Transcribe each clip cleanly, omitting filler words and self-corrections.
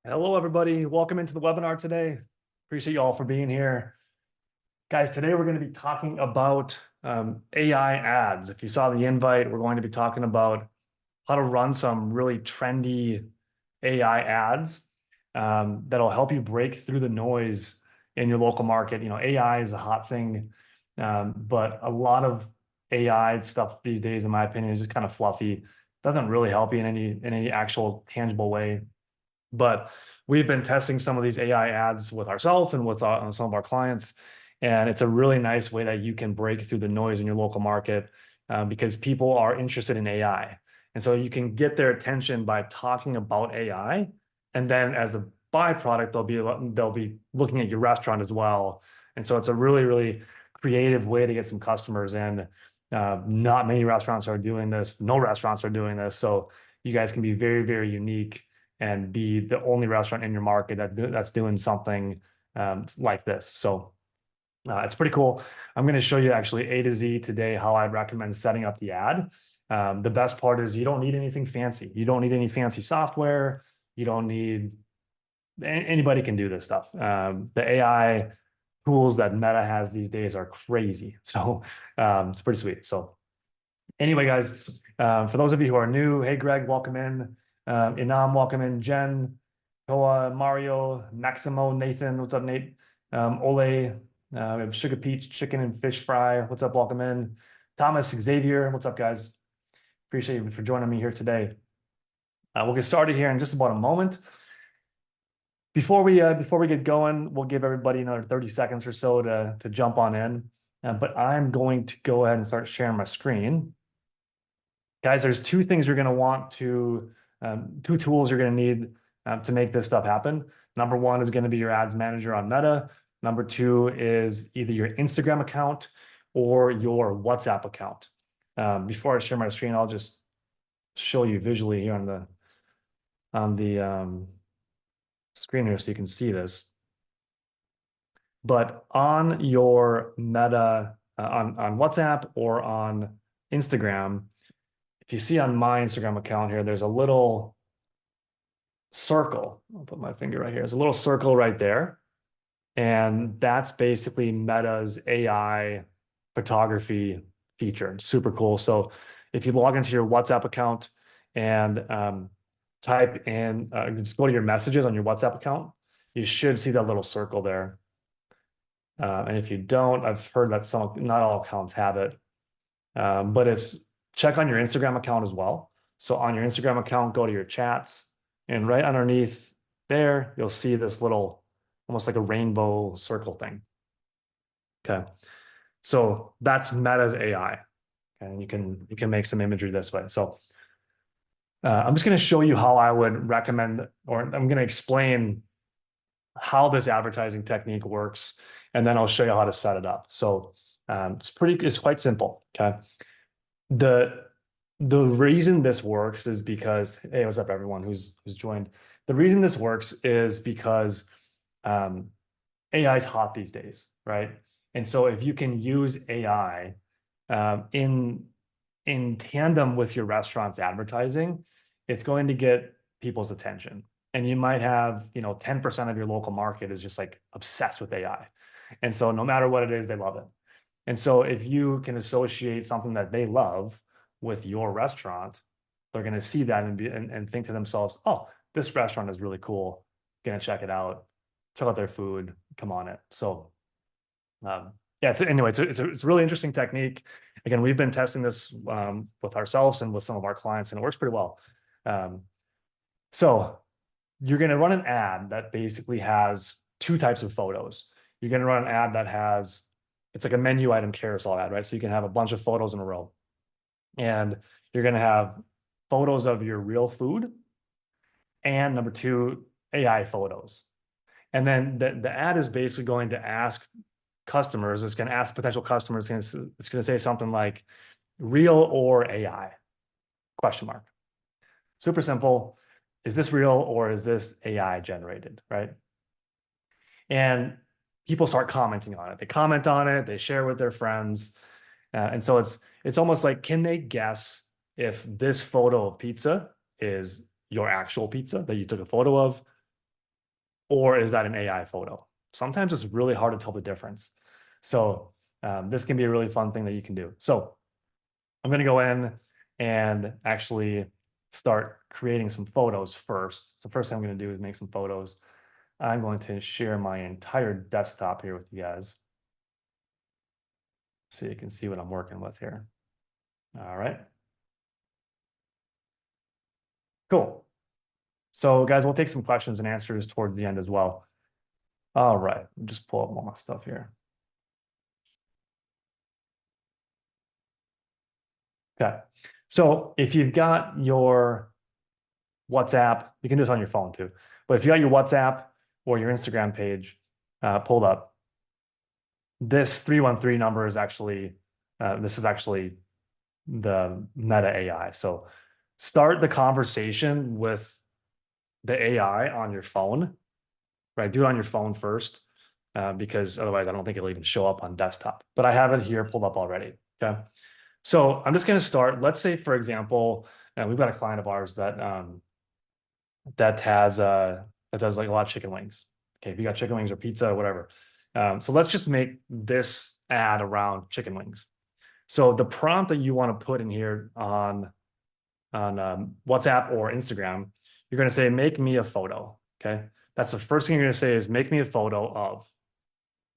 Hello, everybody. Welcome into the webinar today. Appreciate you all for being here. Guys, today we're going to be talking about AI ads. If you saw the invite, we're going to be talking about how to run some really trendy AI ads that'll help you break through the noise in your local market. You know, AI is a hot thing, but a lot of AI stuff these days, in my opinion, is just kind of fluffy. Doesn't really help you in any actual tangible way. But we've been testing some of these AI ads with ourselves and with some of our clients. And it's a really nice way that you can break through the noise in your local market because people are interested in AI. And so you can get their attention by talking about AI. And then as a byproduct, they'll be looking at your restaurant as well. And so it's a really creative way to get some customers in. Not many restaurants are doing this. No restaurants are doing this. So you guys can be very unique and be the only restaurant in your market that's doing something like this. So it's pretty cool. I'm going to show you actually A to Z today how I'd recommend setting up the ad. The best part is you don't need anything fancy. You don't need any fancy software. You don't need anybody can do this stuff. The AI tools that Meta has these days are crazy. So it's pretty sweet. So anyway, guys, for those of you who are new, hey, Greg, welcome in. Inam, welcome in. Jen, Koa, Mario, Maximo, Nathan, what's up, Nate? Ole, we have Sugar Peach, Chicken and Fish Fry, what's up, welcome in. Thomas, Xavier, what's up, guys? Appreciate you for joining me here today. We'll get started here in just about a moment. Before we get going, we'll give everybody another 30 seconds or so to jump on in. But I'm going to go ahead and start sharing my screen. Guys, there's two things you're going to want to, two tools you're going to need to make this stuff happen. Number one is going to be your ads manager on Meta. Number two is either your Instagram account or your WhatsApp account. Before I share my screen, I'll just show you visually here on the screen here so you can see this. But on your Meta, on WhatsApp or on Instagram, if you see on my Instagram account here, there's a little circle. I'll put my finger right here. There's a little circle right there. And that's basically Meta's AI photography feature. Super cool. So if you log into your WhatsApp account and type in, just go to your messages on your WhatsApp account, you should see that little circle there. And if you don't, I've heard that not all accounts have it. But check on your Instagram account as well. So on your Instagram account, go to your chats, and right underneath there, you'll see this little, almost like a rainbow circle thing. Okay. So that's Meta's AI. Okay. And you can make some imagery this way. So I'm just going to show you how I would recommend, or I'm going to explain how this advertising technique works, and then I'll show you how to set it up. So it's quite simple. Okay. The reason this works is because, hey, what's up, everyone who's joined? The reason this works is because AI is hot these days, right? And so if you can use AI in tandem with your restaurant's advertising, it's going to get people's attention. And you might have, 10% of your local market is just like obsessed with AI. And so no matter what it is, they love it. And so if you can associate something that they love with your restaurant, they're going to see that and think to themselves, oh, this restaurant is really cool. Going to check it out. Check out their food. Come on it. So yeah, it's a really interesting technique. Again, we've been testing this with ourselves and with some of our clients, and it works pretty well. So you're going to run an ad that basically has two types of photos. You're going to run an ad that has, it's like a menu item carousel ad, right? So you can have a bunch of photos in a row. And you're going to have photos of your real food and number two, AI photos. And then the ad is basically going to ask customers, it's going to ask potential customers, it's going to say something like real or AI, question mark. Super simple. Is this real or is this AI generated, right? And people start commenting on it. They comment on it, they share with their friends. And so it's almost like, can they guess if this photo of pizza is your actual pizza that you took a photo of, or is that an AI photo? Sometimes it's really hard to tell the difference. So this can be a really fun thing that you can do. So I'm going to go in and actually start creating some photos first. So first thing I'm going to do is make some photos. I'm going to share my entire desktop here with you guys, so you can see what I'm working with here. All right. Cool. So guys, we'll take some questions and answers towards the end as well. All right, just pull up more my stuff here. Okay. So if you've got your WhatsApp, you can do this on your phone too. But if you got your WhatsApp or your Instagram page pulled up, this 313 number is actually, this is actually the Meta AI. So start the conversation with the AI on your phone, right? Do it on your phone first, because otherwise I don't think it'll even show up on desktop. But I have it here pulled up already. Okay. So I'm just going to start. Let's say, for example, we've got a client of ours that has that does like a lot of chicken wings. Okay, if you got chicken wings or pizza or whatever. So let's just make this ad around chicken wings. So the prompt that you want to put in here on WhatsApp or Instagram, you're going to say, make me a photo. Okay. That's the first thing you're going to say is make me a photo of,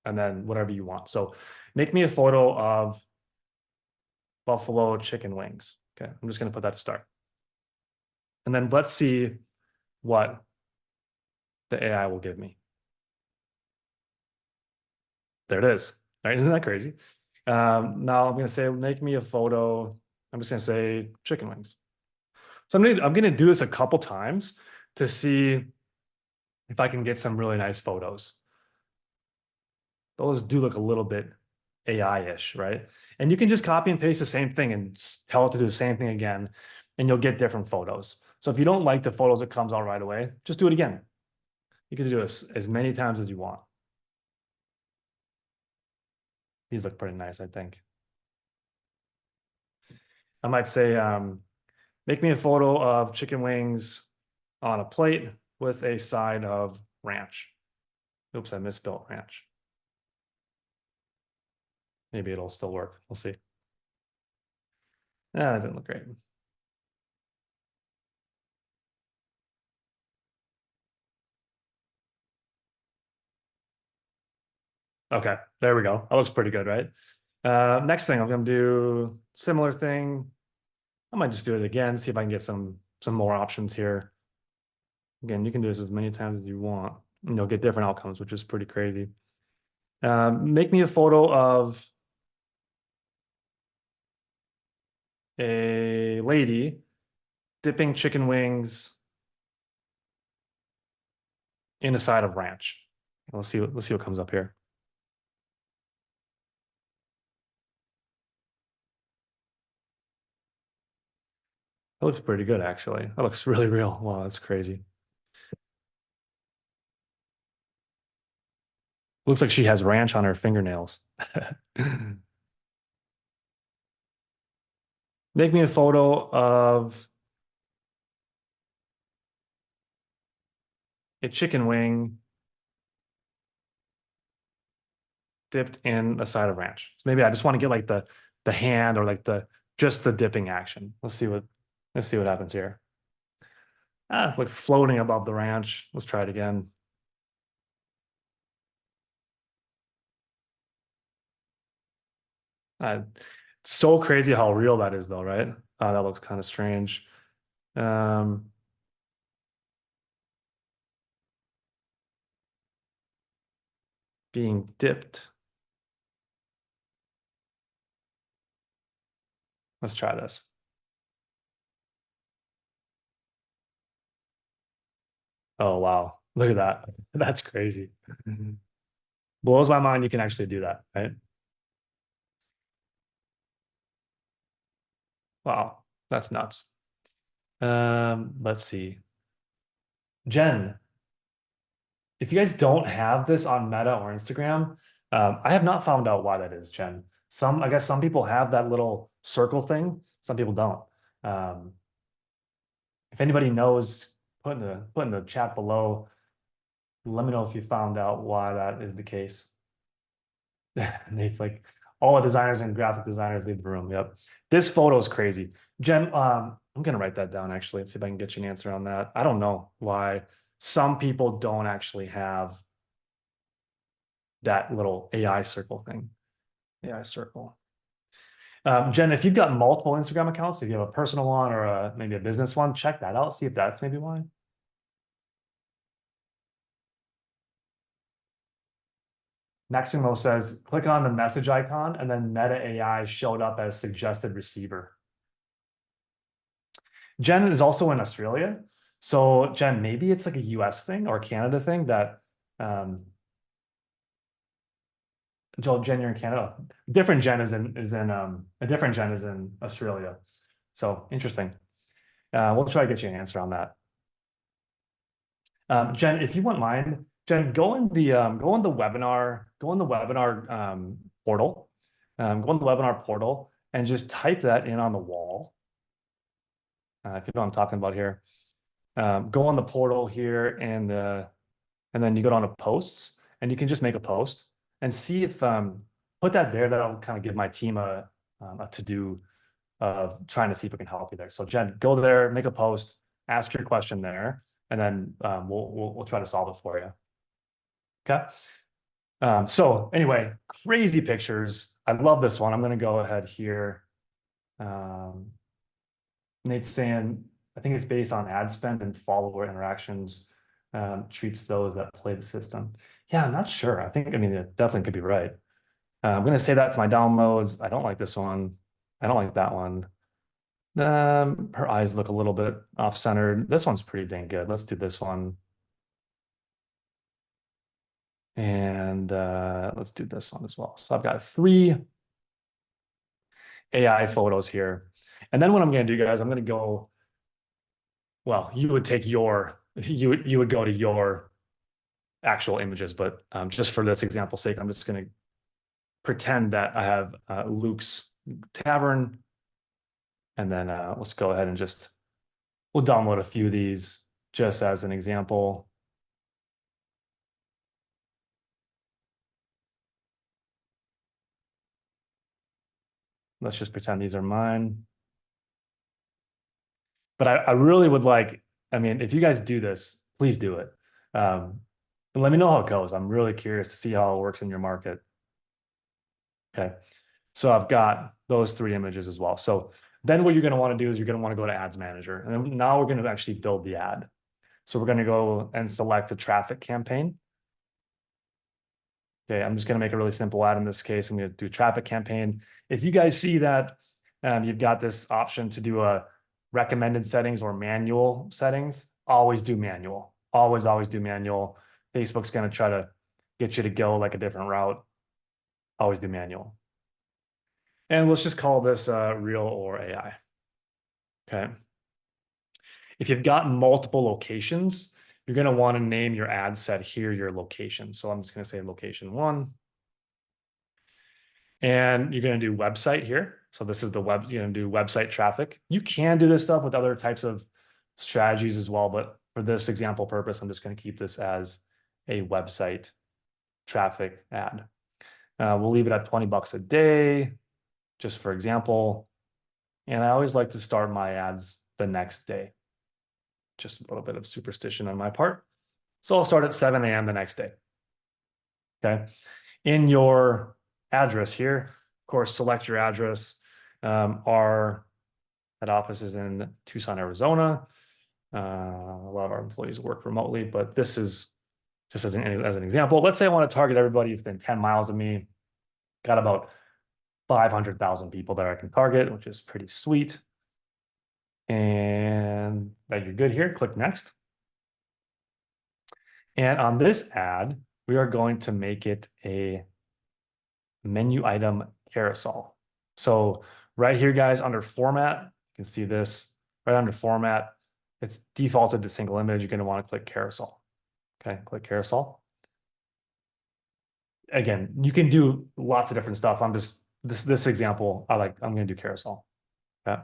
and then whatever you want. So make me a photo of buffalo chicken wings. Okay. I'm just going to put that to start. And then let's see what the AI will give me. There it is. All right. Isn't that crazy? Now I'm going to say, make me a photo. I'm just going to say chicken wings. So I'm going to do this a couple times to see if I can get some really nice photos. Those do look a little bit AI-ish, right? And you can just copy and paste the same thing and tell it to do the same thing again, and you'll get different photos. So if you don't like the photos that comes out right away, just do it again. You can do this as many times as you want. These look pretty nice, I think. I might say, make me a photo of chicken wings on a plate with a side of ranch. Oops, I misspelled ranch. Maybe it'll still work. We'll see. That didn't look great. Okay, there we go. That looks pretty good, right? Next thing, I'm gonna do similar thing. I might just do it again, see if I can get some more options here. Again, you can do this as many times as you want, and you'll get different outcomes, which is pretty crazy. Make me a photo of a lady dipping chicken wings in a side of ranch. Let's see what comes up here. That looks pretty good, actually. That looks really real. Wow, that's crazy. Looks like she has ranch on her fingernails. Make me a photo of a chicken wing dipped in a side of ranch. So maybe I just want to get like the hand or like just the dipping action. Let's see what happens here. It's like floating above the ranch. Let's try it again. It's so crazy how real that is though, right? That looks kind of strange. Being dipped. Let's try this. Oh, wow. Look at that. That's crazy. Blows my mind you can actually do that, right? Wow, that's nuts. Let's see. Jen, if you guys don't have this on Meta or Instagram, I have not found out why that is, Jen. I guess some people have that little circle thing, some people don't. Um, if anybody knows, put in the chat below Let me know if you found out why that is the case. Nate's like, all the designers and graphic designers leave the room. Yep. This photo is crazy. Jen, I'm gonna write that down actually, see if I can get you an answer on that. I don't know why some people don't actually have that little AI circle thing. AI circle. Jen, if you've got multiple Instagram accounts, if you have a personal one or maybe a business one, check that out. See if that's maybe why. Maximo says, click on the message icon and then Meta AI showed up as suggested receiver. Jen is also in Australia. So Jen, maybe it's like a US thing or Canada thing that Joel, Jen, you're in Canada. Different Jen is in a different Jen is in Australia. So interesting. We'll try to get you an answer on that. Jen, if you wouldn't mind, Jen, go in the webinar portal, go in the webinar portal and just type that in on the wall. If you know what I'm talking about here, go on the portal here and then you go down to posts and you can just make a post and see if put that there. That'll kind of give my team a to-do of trying to see if we can help you there. So Jen, go there, make a post, ask your question there, and then we'll try to solve it for you. Okay. So anyway, crazy pictures. I love this one. I'm going to go ahead here. Nate's saying, I think it's based on ad spend and follower interactions, treats those that play the system. Yeah, I'm not sure. I mean, it definitely could be right. I'm going to say that to my downloads. I don't like this one. I don't like that one. Her eyes look a little bit off-centered. This one's pretty dang good. Let's do this one. And let's do this one as well. So I've got 3 AI photos here. And then what I'm going to do, guys, I'm going to go, well, you would take your, you would go to your actual images, but just for this example's sake, I'm just going to pretend that I have Luke's Tavern. And then let's go ahead and we'll download a few of these just as an example. Let's just pretend these are mine. But I really would like, I mean, if you guys do this, please do it. Let me know how it goes. I'm really curious to see how it works in your market. Okay. So I've got those 3 images as well. So then what you're going to want to do is you're going to want to go to Ads Manager. And then now we're going to actually build the ad. So we're going to go and select the traffic campaign. Okay, I'm just going to make a really simple ad in this case. I'm going to do traffic campaign. If you guys see that you've got this option to do a recommended settings or manual settings, always do manual. Always do manual. Facebook's going to try to get you to go like a different route. Always do manual. And let's just call this real or AI. Okay. If you've got multiple locations, you're going to want to name your ad set here your location. So I'm just going to say location 1. And you're going to do website here. So this is the web, you're going to do website traffic. You can do this stuff with other types of strategies as well, but for this example purpose, I'm just going to keep this as a website traffic ad. We'll leave it at $20 a day, just for example. And I always like to start my ads the next day. Just a little bit of superstition on my part. So I'll start at 7 a.m. the next day. Okay. In your address here, of course, select your address. Our head office is in Tucson, Arizona. A lot of our employees work remotely, but this is just as an example. Let's say I want to target everybody within 10 miles of me. Got about 500,000 people that I can target, which is pretty sweet. And then you're good here. Click next. And on this ad, we are going to make it a menu item carousel. So right here, guys, under format, you can see this right under format. It's defaulted to single image. You're going to want to click carousel. Okay, click carousel. Again, you can do lots of different stuff. I'm just this example. I'm going to do carousel. Okay.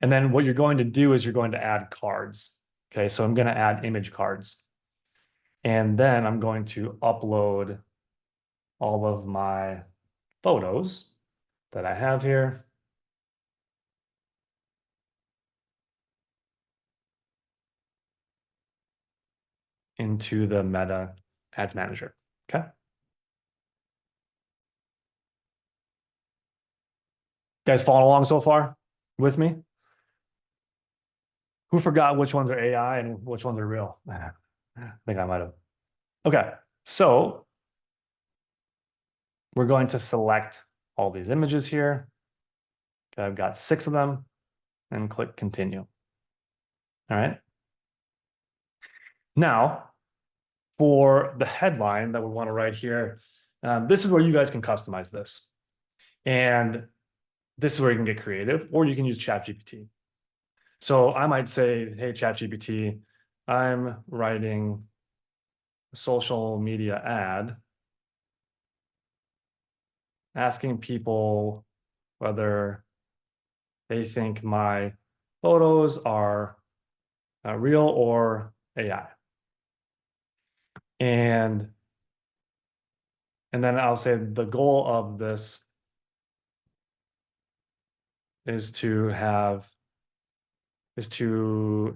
And then what you're going to do is you're going to add cards. Okay, so I'm going to add image cards. And then I'm going to upload all of my photos that I have here into the Meta Ads Manager. Okay. Guys following along so far with me? Who forgot which ones are AI and which ones are real? I think I might have. Okay. So we're going to select all these images here. Okay, I've got 6 of them and click continue. All right. Now, for the headline that we want to write here, this is where you guys can customize this. And this is where you can get creative, or you can use ChatGPT. So I might say, hey, ChatGPT, I'm writing a social media ad asking people whether they think my photos are real or AI. And then I'll say the goal of this is to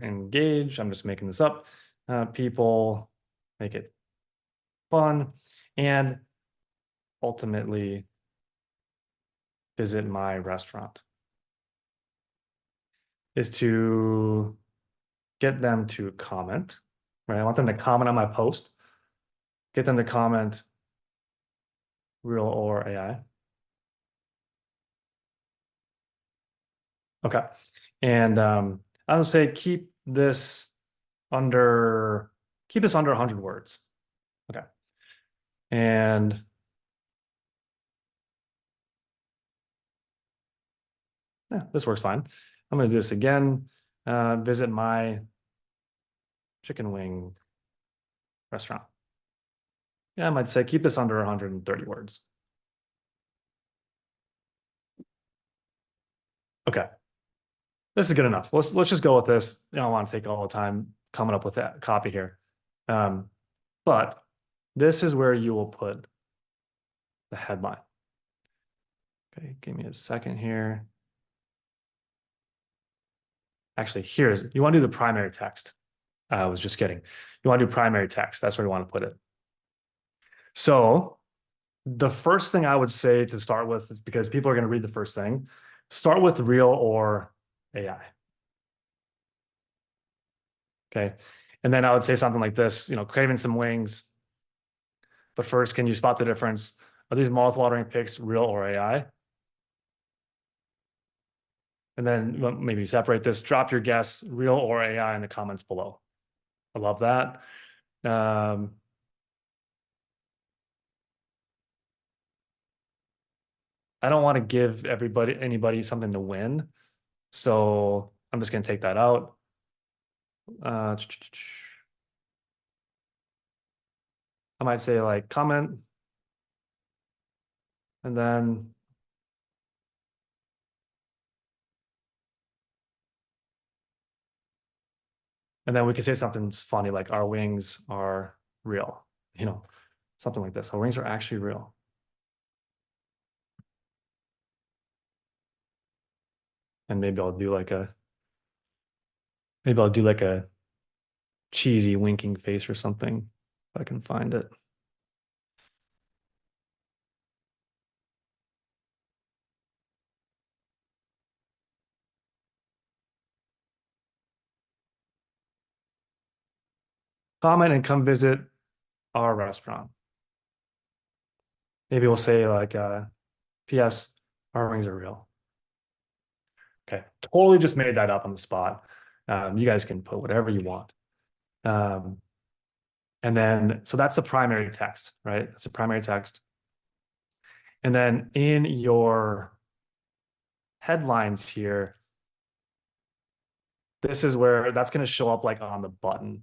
engage. I'm just making this up. People, make it fun, and ultimately visit my restaurant. Is to get them to comment, right? I want them to comment on my post, get them to comment real or AI. Okay. And I would say keep this under 100 words. Okay. And yeah, this works fine. I'm going to do this again. Visit my chicken wing restaurant. Yeah, I might say keep this under 130 words. Okay. This is good enough. Let's just go with this. I don't want to take all the time coming up with that copy here. But this is where you will put the headline. Okay, give me a second here. Actually, you want to do the primary text. I was just kidding. You want to do primary text. That's where you want to put it. So the first thing I would say to start with is, because people are going to read the first thing, start with real or AI. Okay. And then I would say something like this, craving some wings. But first, can you spot the difference? Are these mouth-watering pics real or AI? And then maybe separate this, drop your guess, real or AI, in the comments below. I love that. I don't want to give anybody something to win. So I'm just going to take that out. I might say like comment. And then we could say something funny like our wings are real, something like this. Our wings are actually real. And maybe I'll do like a cheesy winking face or something if I can find it. Comment and come visit our restaurant. Maybe we'll say like, P.S. our wings are real. Okay, totally just made that up on the spot. You guys can put whatever you want. And then, so that's the primary text, right? That's the primary text. And then in your headlines here, this is where that's going to show up like on the button.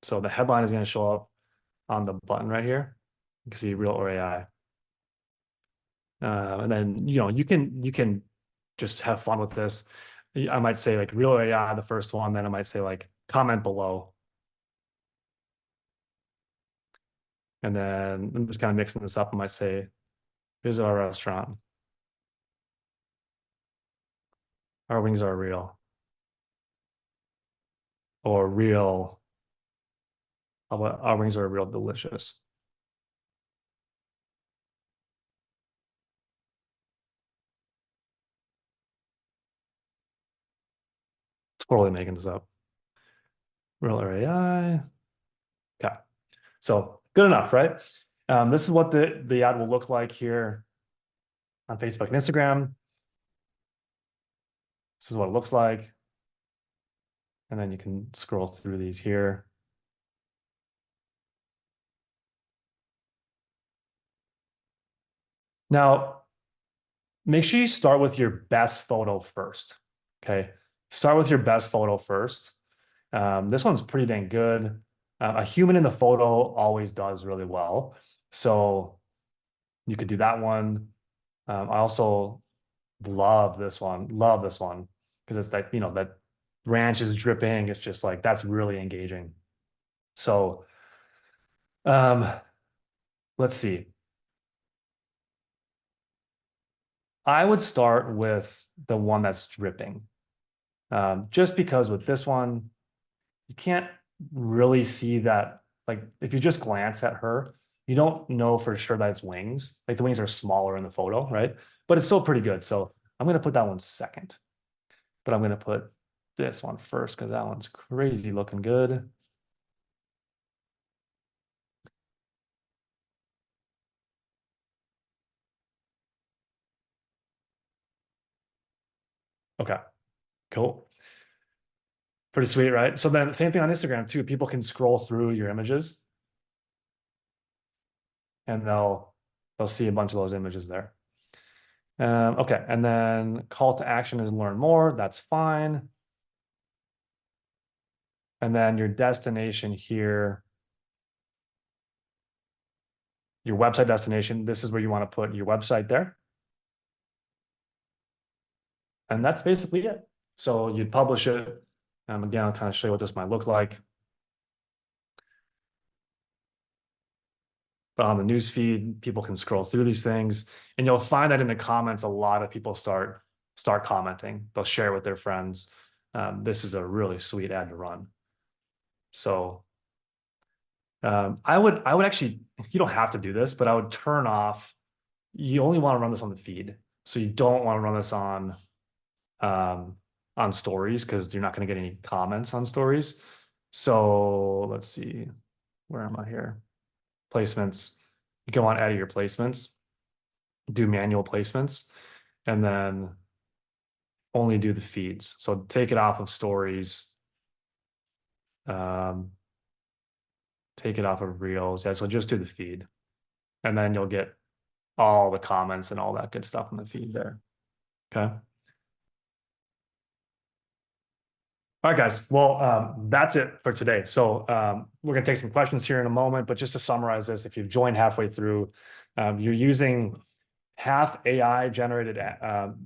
So the headline is going to show up on the button right here. You can see real or AI. And then, you can just have fun with this. I might say like real AI, the first one, then I might say like comment below. And then I'm just kind of mixing this up. I might say, here's our restaurant. Our wings are real. Or real. Our wings are real delicious. Totally making this up. Real or AI. Okay. So good enough, right? This is what the ad will look like here on Facebook and Instagram. This is what it looks like. And then you can scroll through these here. Now, make sure you start with your best photo first. Okay. Start with your best photo first. This one's pretty dang good. A human in the photo always does really well. So you could do that one. I also love this one. Love this one because it's like, that ranch is dripping. It's just like, that's really engaging. So um, let's see. I would start with the one that's dripping. Just because with this one, you can't really see that. Like if you just glance at her, you don't know for sure that it's wings. Like the wings are smaller in the photo, right? But it's still pretty good. So I'm gonna put that one second, but I'm gonna put this one first because that one's crazy looking good. Okay, cool. Pretty sweet, right? So then same thing on Instagram too. People can scroll through your images and they'll see a bunch of those images there. Okay, and then call to action is learn more. That's fine. And then your destination here, your website destination, this is where you want to put your website there. And that's basically it. So you'd publish it. Again, I'll kind of show you what this might look like. But on the news feed, people can scroll through these things, and you'll find that in the comments, a lot of people start commenting. They'll share with their friends. This is a really sweet ad to run. So I would actually, you don't have to do this, but I would turn off. You only want to run this on the feed, so you don't want to run this on stories because you're not going to get any comments on stories. So let's see, where am I here? Placements. You can want to add your placements, do manual placements, and then only do the feeds. So take it off of stories. Um, take it off of reels. Yeah, so just do the feed. And then you'll get all the comments and all that good stuff in the feed there. Okay. All right, guys. Well, that's it for today. So we're going to take some questions here in a moment, but just to summarize this, if you've joined halfway through, you're using half AI generated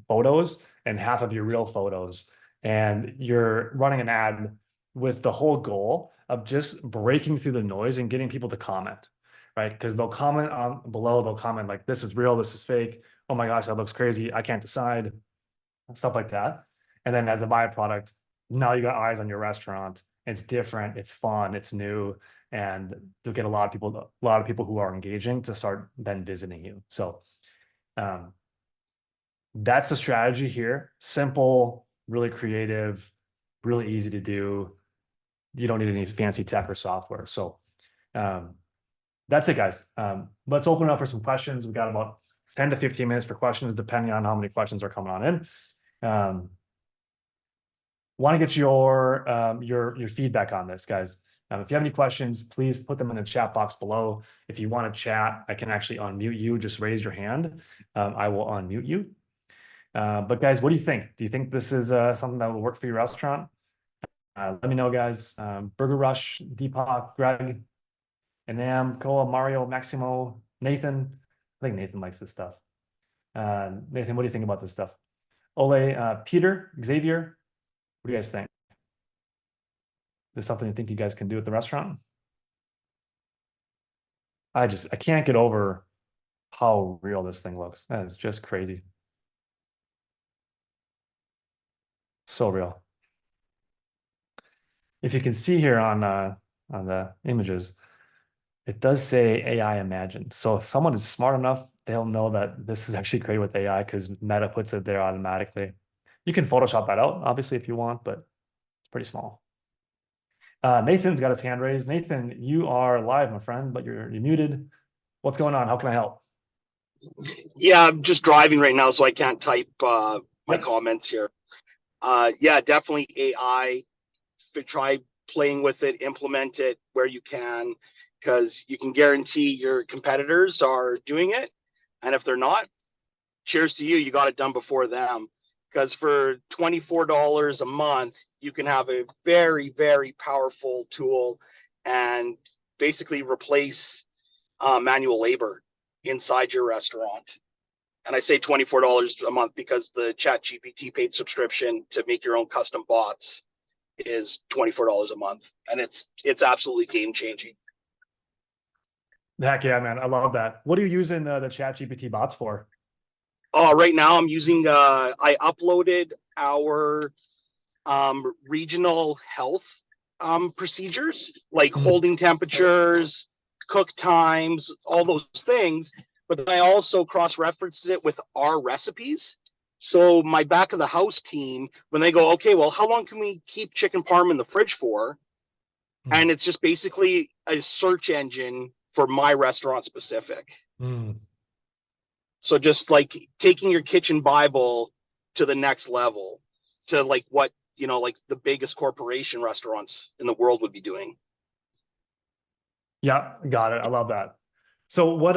photos and half of your real photos. And you're running an ad with the whole goal of just breaking through the noise and getting people to comment, right? Because they'll comment on below, they'll comment like, this is real, this is fake. Oh my gosh, that looks crazy. I can't decide, stuff like that. And then as a byproduct, now you got eyes on your restaurant. It's different, it's fun, it's new, and to get a lot of people who are engaging to start then visiting you. So um, that's the strategy here. Simple, really creative, really easy to do. You don't need any fancy tech or software. So um, that's it, guys. Let's open it up for some questions. We got about 10 to 15 minutes for questions, depending on how many questions are coming on in. Want to get your feedback on this, guys. If you have any questions, please put them in the chat box below. If you want to chat, I can actually unmute you. Just raise your hand. I will unmute you. But guys, what do you think? Do you think this is something that will work for your restaurant? Let me know, guys. Burger Rush, Deepak, Greg, Anam, Koa, Mario, Maximo, Nathan. I think Nathan likes this stuff. Nathan, what do you think about this stuff? Ole, Peter, Xavier, what do you guys think? Is this something you think you guys can do at the restaurant? I can't get over how real this thing looks. That is just crazy. So real. If you can see here on the images, it does say AI imagined. So if someone is smart enough, they'll know that this is actually created with AI because Meta puts it there automatically. You can Photoshop that out, obviously, if you want, but it's pretty small. Nathan's got his hand raised. Nathan, you are live, my friend, but you're muted. What's going on? How can I help? Yeah, I'm just driving right now, so I can't type my Yep. comments here. Yeah, definitely AI. Try playing with it, implement it where you can, because you can guarantee your competitors are doing it. And if they're not, cheers to you. You got it done before them. Because for $24 a month, you can have a very, very powerful tool and basically replace manual labor inside your restaurant. And I say $24 a month because the Chat GPT paid subscription to make your own custom bots is $24 a month, and it's absolutely game changing. Heck yeah, man. I love that. What are you using the Chat GPT bots for? Right now I'm using I uploaded our regional health procedures, like Mm. holding temperatures, cook times, all those things. But then I also cross referenced it with our recipes. So my back of the house team, when they go, okay, well, how long can we keep chicken parm in the fridge for? Mm. And it's just basically a search engine for my restaurant specific. Mm. So just like taking your kitchen Bible to the next level, to like what, like the biggest corporation restaurants in the world would be doing. Yeah, got it. I love that. So what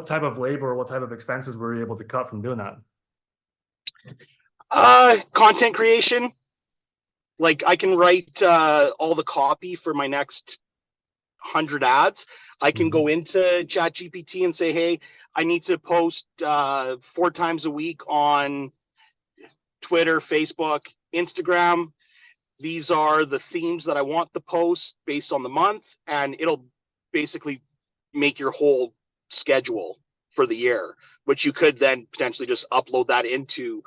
type of labor, what type of expenses were you able to cut from doing that? Content creation. Like I can write all the copy for my next 100 ads. I can Mhm. go into ChatGPT and say, hey, I need to post 4 times a week on Twitter, Facebook, Instagram. These are the themes that I want the post based on the month, and it'll basically make your whole schedule for the year, which you could then potentially just upload that into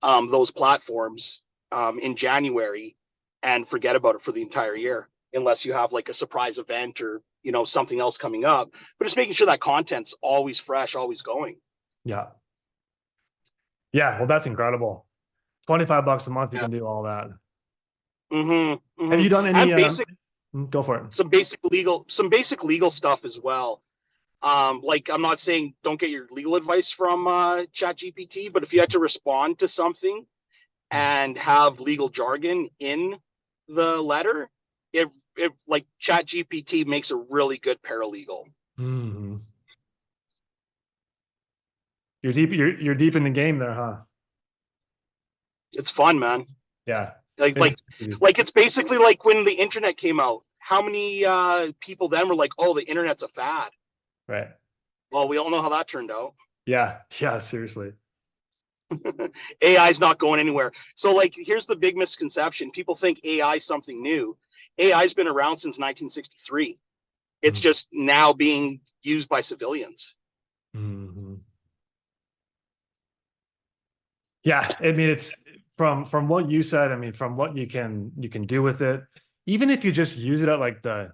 those platforms in January and forget about it for the entire year, unless you have like a surprise event or something else coming up. But just making sure that content's always fresh, always going. Yeah. Yeah, well, that's incredible. 25 bucks a month, you Yeah. can do all that. Mm-hmm, Have mm-hmm. you done any And basic go for it. some basic legal stuff as well. Like I'm not saying don't get your legal advice from ChatGPT, but if you had to respond to something and have legal jargon in the letter, it like ChatGPT makes a really good paralegal. Mm-hmm. You're deep in the game there, huh? It's fun, man. Yeah. Like like It's crazy. like it's basically like when the internet came out. How many people then were like, "Oh, the internet's a fad"? Right. Well, we all know how that turned out. Yeah. Yeah, seriously. AI is not going anywhere. So, like, here's the big misconception: people think AI is something new. AI's been around since 1963. It's just now being used by civilians. Mm-hmm. Yeah, I mean it's from what you said, I mean from what you can do with it, even if you just use it at like the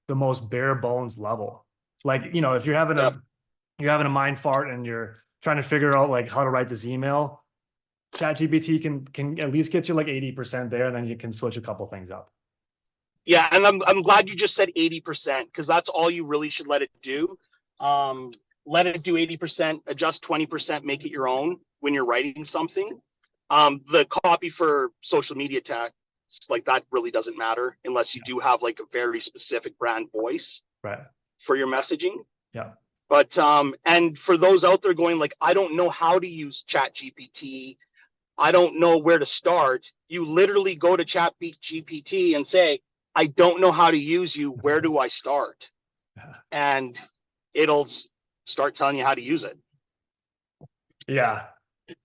most bare bones level. Like, if Yep. you're having a mind fart and you're trying to figure out like how to write this email, ChatGPT can at least get you like 80% there, and then you can switch a couple things up. Yeah, and I'm glad you just said 80% because that's all you really should let it do. Um, Let it do 80%, adjust 20%, make it your own when you're writing something. The copy for social media text, like that really doesn't matter unless you do have like a very specific brand voice Right. for your messaging. Yeah. But and for those out there going like, I don't know how to use Chat GPT, I don't know where to start. You literally go to Chat GPT and say, I don't know how to use you. Where do I start? And it'll start telling you how to use it. Yeah.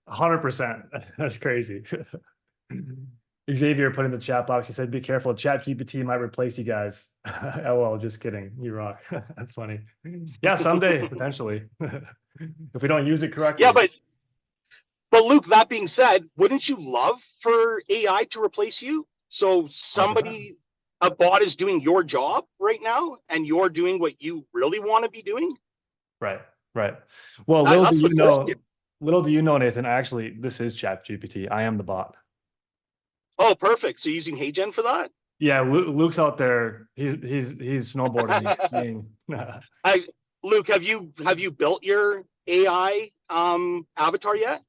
100%. That's crazy. Xavier put in the chat box. He said, "Be careful. Chat GPT might replace you guys." LOL, just kidding. You rock. That's funny. Yeah, someday potentially, if we don't use it Yeah, correctly. but Luke, that being said, wouldn't you love for AI to replace you? So 100%. a bot is doing your job right now, and you're doing what you really want to be doing. Right. Right. Well, That's the question. little do you know, Nathan. Actually, this is Chat GPT. I am the bot. Oh, perfect. So using HeyGen for that? Yeah, Luke's out there. He's snowboarding and skiing. I, Luke, have you built your AI avatar yet?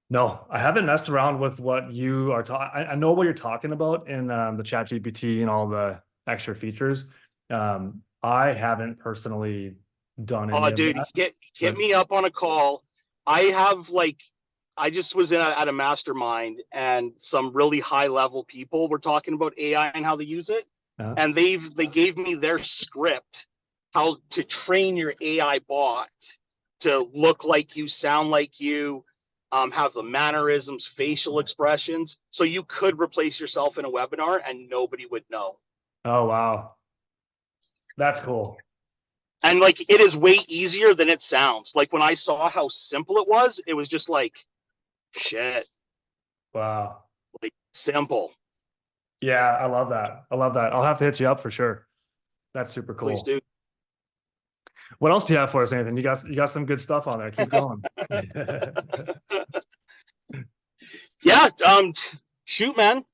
No, I haven't messed around with what you are talking. I know what you're talking about in the Chat GPT and all the extra features. I haven't personally done any Oh, of dude, that, hit but me up on a call. I have like, I just was at a mastermind, and some really high level people were talking about AI and how they use it, uh, and they gave me their script how to train your AI bot to look like you, sound like you, have the mannerisms, facial expressions, so you could replace yourself in a webinar and nobody would know. oh wow, that's cool. And like, it is way easier than it sounds. Like, when I saw how simple it was just like, shit, Wow. like, simple. Yeah, I love that. I love that. I'll have to hit you up for sure. That's super Please cool. do. What else do you have for us, Nathan? You got some good stuff on there. Keep going. Yeah. Shoot, man.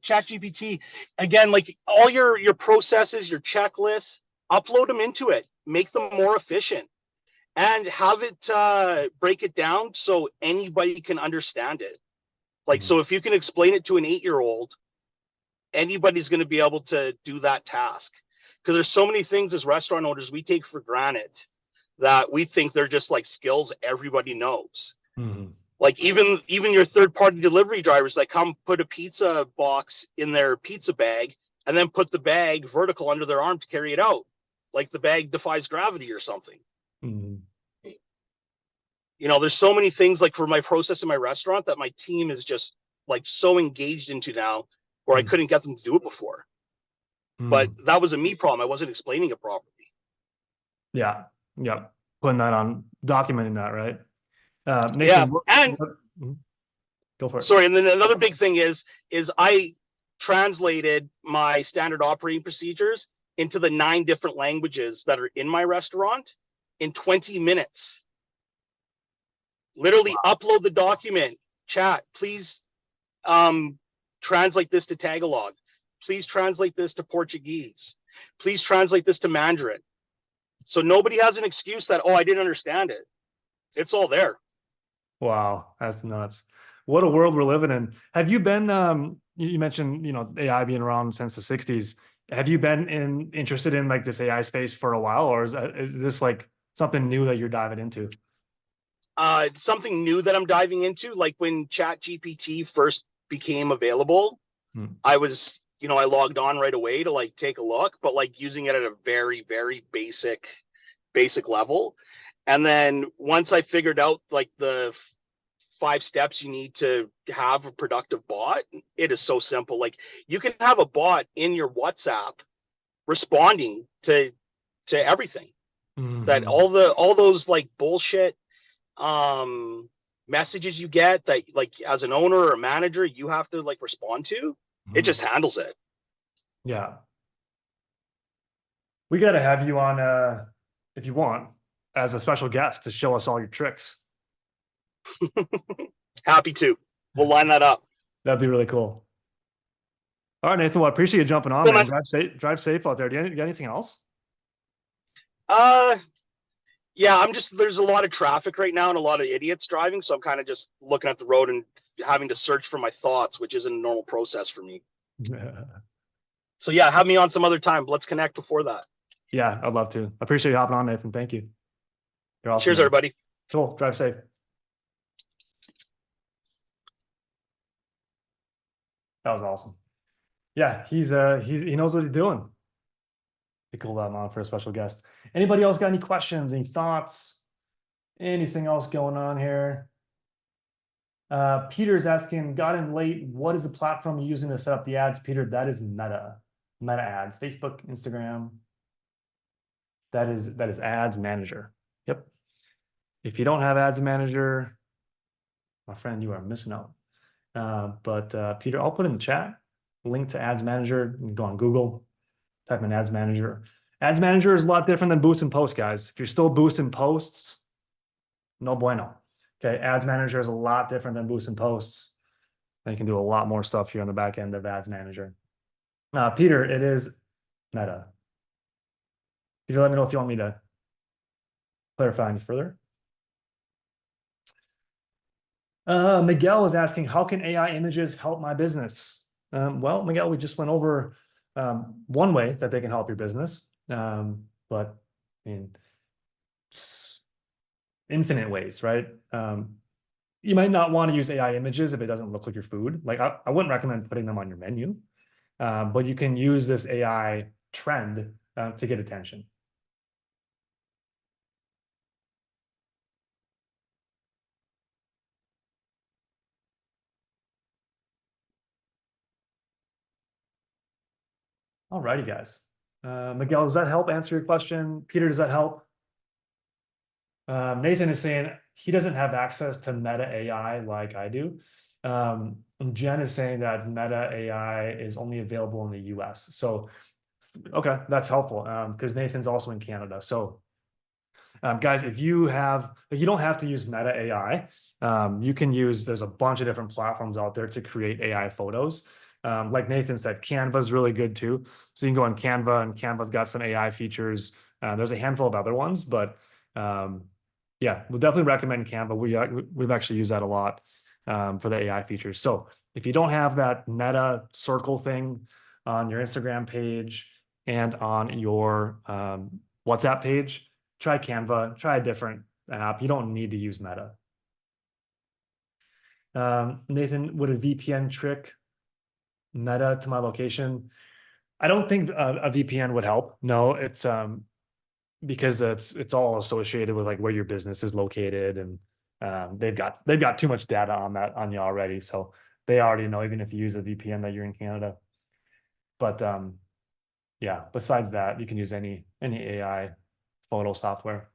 Chat GPT, again, like, all your processes, your checklists, upload them into it, make them more efficient, and have it break it down so anybody can understand it. Like, Mhm. so if you can explain it to an 8-year-old, anybody's going to be able to do that task. Because there's so many things as restaurant owners we take for granted that we think they're just like skills everybody knows. Mhm. Like, even your third party delivery drivers that come put a pizza box in their pizza bag and then put the bag vertical under their arm to carry it out, like the bag defies gravity or something. Mhm. There's so many things, like, for my process in my restaurant, that my team is just like so engaged into now, where I Mhm. couldn't get them to do it before. But Mhm. that was a me problem. I wasn't explaining it properly. Yeah. Yeah. Putting that on, documenting that, right? Yeah. Nathan, And mhm. Go for it. sorry, and then another big thing is I translated my standard operating procedures into the 9 different languages that are in my restaurant in 20 minutes. Literally upload the document, chat, please translate this to Tagalog. Please translate this to Portuguese. Please translate this to Mandarin. So nobody has an excuse that, oh, I didn't understand it. It's all there. Wow, that's nuts. What a world we're living in. Have you been you mentioned, AI being around since the 60s. Have you been interested in like this AI space for a while, or is this like something new that you're diving into? Something new that I'm diving into, like when Chat GPT first became available, Hmm. I logged on right away to like take a look, but like using it at a very, very basic level. And then once I figured out like the 5 steps you need to have a productive bot, it is so simple. Like, you can have a bot in your WhatsApp responding to everything, that Mhm. all those like bullshit um messages you get, that like as an owner or a manager you have to like respond to. It Mhm. just handles it. Yeah, we got to have you on, if you want, as a special guest to show us all your tricks. Happy to. We'll line that up. That'd be really cool. All right, Nathan. Well, I appreciate you jumping on, Cool, man. man. Drive safe out there. Do you got anything else? uh yeah, I'm just, there's a lot of traffic right now and a lot of idiots driving, so I'm kind of just looking at the road and having to search for my thoughts, which isn't a normal process for me. So yeah, have me on some other time. Let's connect before that. Yeah, I'd love to. I appreciate you hopping on, Nathan. Thank you. You're awesome, Cheers, man. everybody. Cool. Drive safe. That was awesome. Yeah, he knows what he's doing. Be cool to have him on for a special guest. Anybody else got any questions, any thoughts, anything else going on here? Peter's asking, got in late. What is the platform you're using to set up the ads? Peter, that is Meta ads, Facebook, Instagram. That is Ads Manager. Yep. If you don't have Ads Manager, my friend, you are missing out. But Peter, I'll put in the chat link to Ads Manager. You can go on Google, type in Ads Manager. Ads Manager is a lot different than Boost and Post, guys. If you're still boosting posts, no bueno. Okay, Ads Manager is a lot different than Boost and Posts. And you can do a lot more stuff here on the back end of Ads Manager. Peter, it is Meta. Peter, let me know if you want me to clarify any further. Miguel is asking, how can AI images help my business? Well, Miguel, we just went over one way that they can help your business, but I mean, infinite ways, right? You might not want to use AI images if it doesn't look like your food. Like I wouldn't recommend putting them on your menu, but you can use this AI trend to get attention. All righty, guys. Miguel, does that help answer your question? Peter, does that help? Nathan is saying he doesn't have access to Meta AI like I do. Jen is saying that Meta AI is only available in the US. So, okay, that's helpful because Nathan's also in Canada. So, guys, if you don't have to use Meta AI. You can use, there's a bunch of different platforms out there to create AI photos. Like Nathan said, Canva is really good too. So you can go on Canva, and Canva's got some AI features. There's a handful of other ones, but yeah, we'll definitely recommend Canva. We've actually used that a lot for the AI features. So if you don't have that Meta circle thing on your Instagram page and on your WhatsApp page, try Canva, try a different app. You don't need to use Meta. Nathan, would a VPN trick Meta to my location? I don't think a VPN would help. No, it's because it's all associated with like where your business is located, and they've got too much data on you already, so they already know even if you use a VPN that you're in Canada. But yeah, besides that, you can use any AI photo software.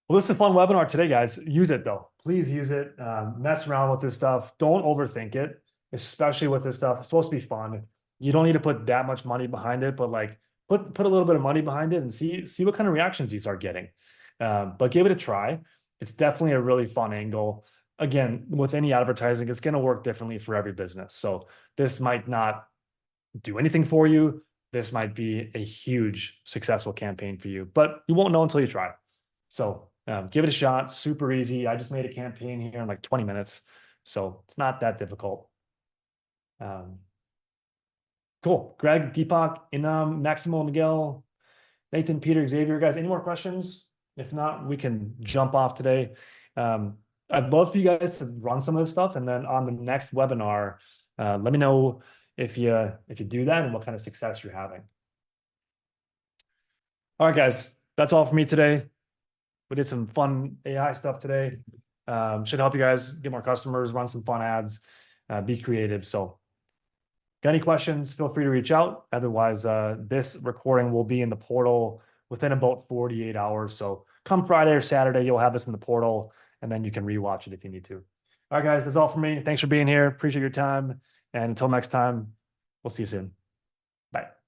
Well, this is a fun webinar today, guys. Use it though. Please use it. Mess around with this stuff. Don't overthink it, especially with this stuff. It's supposed to be fun. You don't need to put that much money behind it, but like put a little bit of money behind it and see what kind of reactions you start getting. But give it a try. It's definitely a really fun angle. Again, with any advertising, it's going to work differently for every business. So this might not do anything for you. This might be a huge successful campaign for you, but you won't know until you try. So give it a shot. Super easy. I just made a campaign here in like 20 minutes. So it's not that difficult. Cool. Greg, Deepak, Inam, Maximo, Miguel, Nathan, Peter, Xavier, guys, any more questions? If not, we can jump off today. I'd love for you guys to run some of this stuff, and then on the next webinar, let me know if you do that and what kind of success you're having. All right, guys, that's all for me today. We did some fun AI stuff today. Should help you guys get more customers, run some fun ads, be creative. So got any questions, feel free to reach out. Otherwise, this recording will be in the portal within about 48 hours. So come Friday or Saturday, you'll have this in the portal, and then you can rewatch it if you need to. All right, guys, that's all for me. Thanks for being here. Appreciate your time. And until next time, we'll see you soon. Bye.